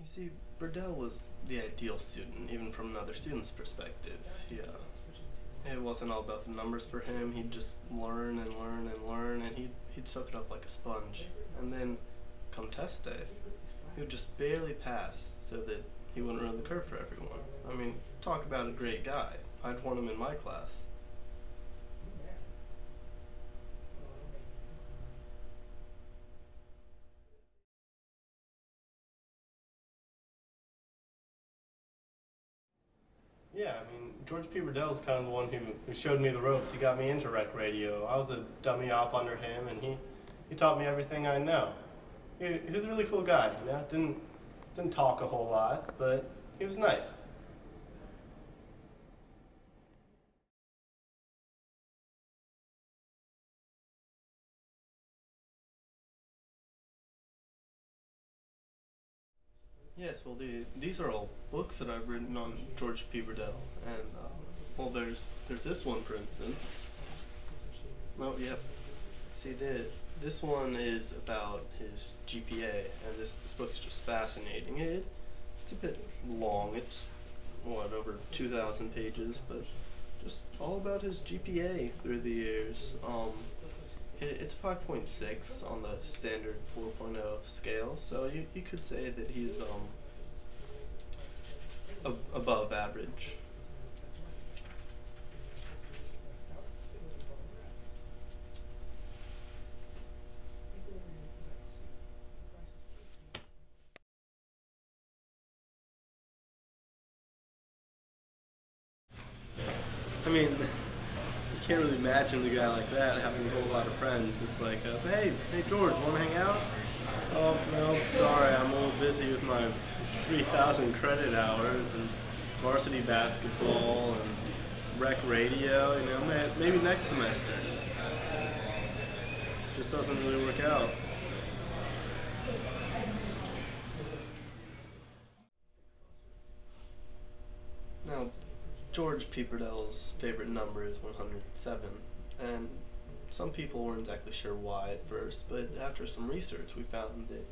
You see, Burdell was the ideal student, even from another student's perspective. It wasn't all about the numbers for him. He'd just learn and learn and learn, and he'd soak it up like a sponge. And then, come test day, he would just barely pass so that he wouldn't ruin the curve for everyone. I mean, talk about a great guy. I'd want him in my class. Yeah, I mean, George P. Burdell's kind of the one who showed me the ropes. He got me into rec radio. I was a dummy op under him, and he taught me everything I know. He was a really cool guy, you know? Didn't talk a whole lot, but he was nice. Yes, well, these are all books that I've written on George P. Burdell, and well, there's this one, for instance. Oh, yep. See, this one is about his GPA, and this book is just fascinating. It's a bit long. It's what, over 2,000 pages, but just all about his GPA through the years. It's 5.6 on the standard 4.0 scale, so you could say that he's above average. I mean, you can't really imagine a guy like that having a whole lot of friends. It's like, hey George, want to hang out? Oh, no, sorry, I'm a little busy with my 3,000 credit hours and varsity basketball and rec radio, you know, maybe next semester. Just doesn't really work out. Now, George P. Burdell's favorite number is 107, and some people weren't exactly sure why at first, but after some research we found that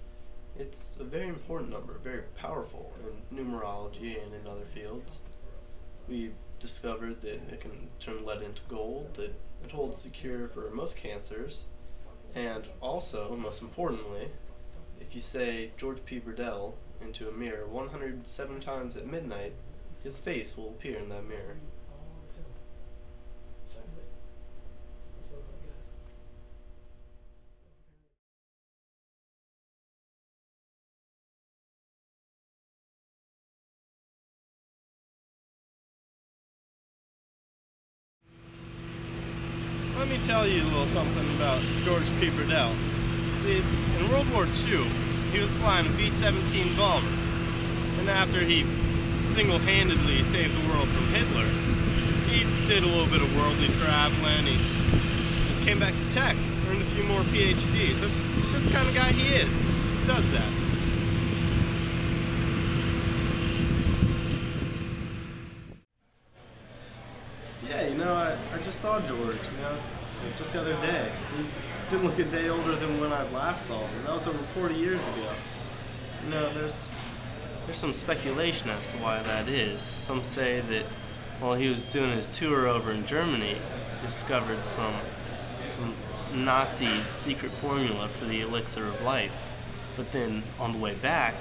it's a very important number, very powerful in numerology and in other fields. We discovered that it can turn lead into gold, that it holds the cure for most cancers, and also, most importantly, if you say George P. Burdell into a mirror 107 times at midnight, his face will appear in that mirror. Let me tell you a little something about George P. Burdell. See, in World War II, he was flying a B-17 bomber, and after he single-handedly saved the world from Hitler, he did a little bit of worldly traveling. He came back to Tech, earned a few more PhDs. That's just the kind of guy he is. He does that. Yeah, you know, I just saw George, you know, just the other day. He didn't look a day older than when I last saw him. That was over 40 years ago. You know, there's some speculation as to why that is. Some say that while he was doing his tour over in Germany, he discovered some Nazi secret formula for the elixir of life. But then on the way back,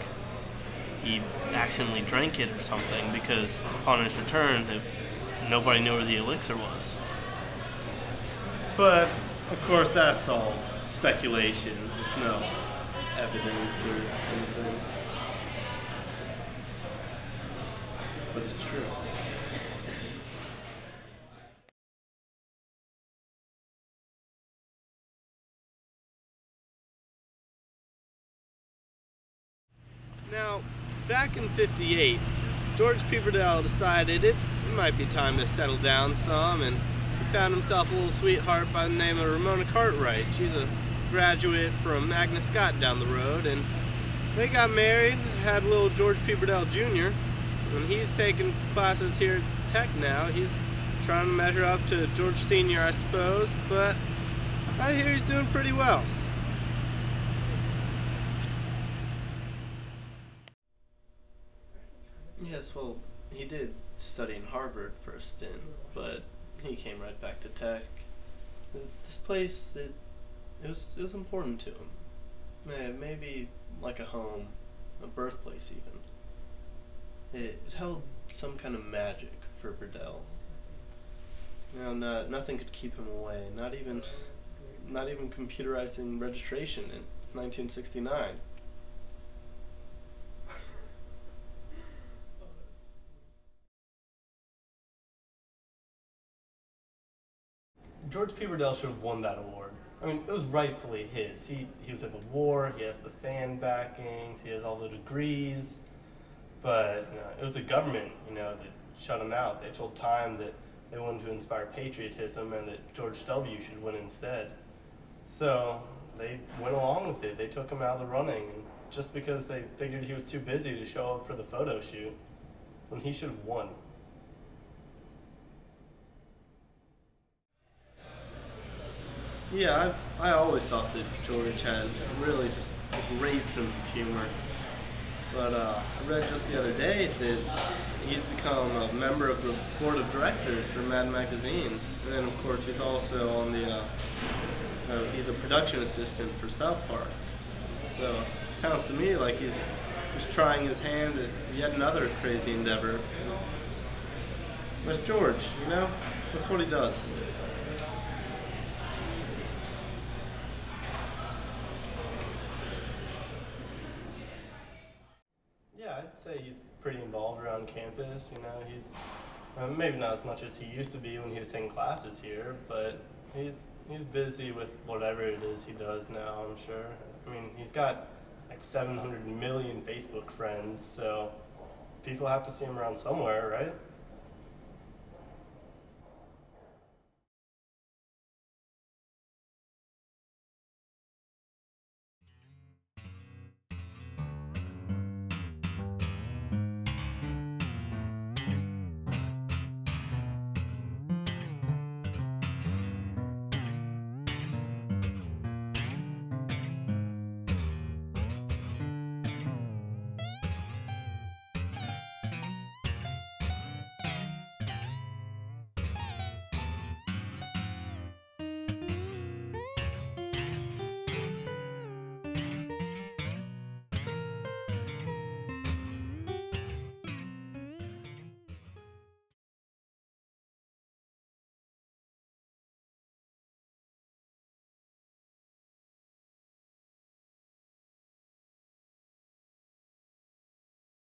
he accidentally drank it or something, because upon his return, nobody knew where the elixir was. But of course, that's all speculation. There's no evidence or anything. But it's true. Now, back in '58, George P. Burdell decided it might be time to settle down some, and he found himself a little sweetheart by the name of Ramona Cartwright. She's a graduate from Magna Scott down the road, and they got married, had a little George P. Burdell Jr., and he's taking classes here at Tech now. He's trying to measure up to George Sr., I suppose, but I hear he's doing pretty well. Yes, well, he did study in Harvard for a stint, but he came right back to Tech. This place, it was important to him. Maybe like a home, a birthplace even. It held some kind of magic for Burdell. Nothing could keep him away. Not even computerizing registration in 1969. George P. Burdell should have won that award. I mean, it was rightfully his. He was in the war. He has the fan backings. He has all the degrees. But it was the government, that shut him out. They told Time that they wanted to inspire patriotism and that George W. should win instead. So they went along with it. They took him out of the running, and just because they figured he was too busy to show up for the photo shoot, when he should have won. Yeah, I always thought that George had really just a great sense of humor. But I read just the other day that he's become a member of the board of directors for Mad Magazine. And then, of course, he's also on he's a production assistant for South Park. So it sounds to me like he's just trying his hand at yet another crazy endeavor. That's George, That's what he does. Yeah, I'd say he's pretty involved around campus. He's maybe not as much as he used to be when he was taking classes here, but he's busy with whatever it is he does now, I'm sure. I mean, he's got like 700 million Facebook friends, so people have to see him around somewhere, right?